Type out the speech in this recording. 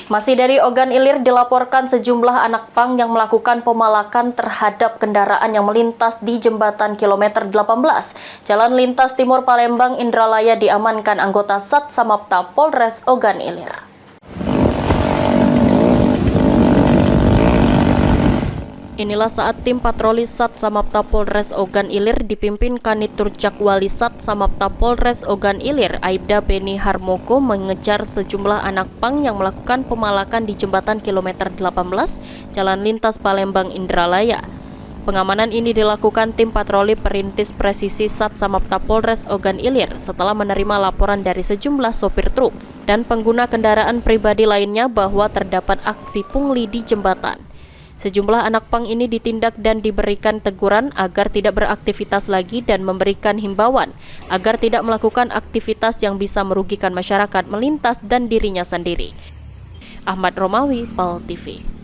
Masih dari Ogan Ilir dilaporkan sejumlah anak pang yang melakukan pemalakan terhadap kendaraan yang melintas di jembatan kilometer 18. Jalan lintas timur Palembang Indralaya diamankan anggota Sat Samapta Polres Ogan Ilir. Inilah saat tim patroli Sat Samapta Polres Ogan Ilir dipimpin Kanit Turcakwali Sat Samapta Polres Ogan Ilir, Aibda Beni Harmoko mengejar sejumlah anak pang yang melakukan pemalakan di jembatan kilometer 18 Jalan Lintas Palembang Indralaya. Pengamanan ini dilakukan tim patroli perintis presisi Sat Samapta Polres Ogan Ilir setelah menerima laporan dari sejumlah sopir truk dan pengguna kendaraan pribadi lainnya bahwa terdapat aksi pungli di jembatan. Sejumlah anak pang ini ditindak dan diberikan teguran agar tidak beraktivitas lagi dan memberikan himbauan agar tidak melakukan aktivitas yang bisa merugikan masyarakat melintas dan dirinya sendiri. Ahmad Romawi, PAL TV.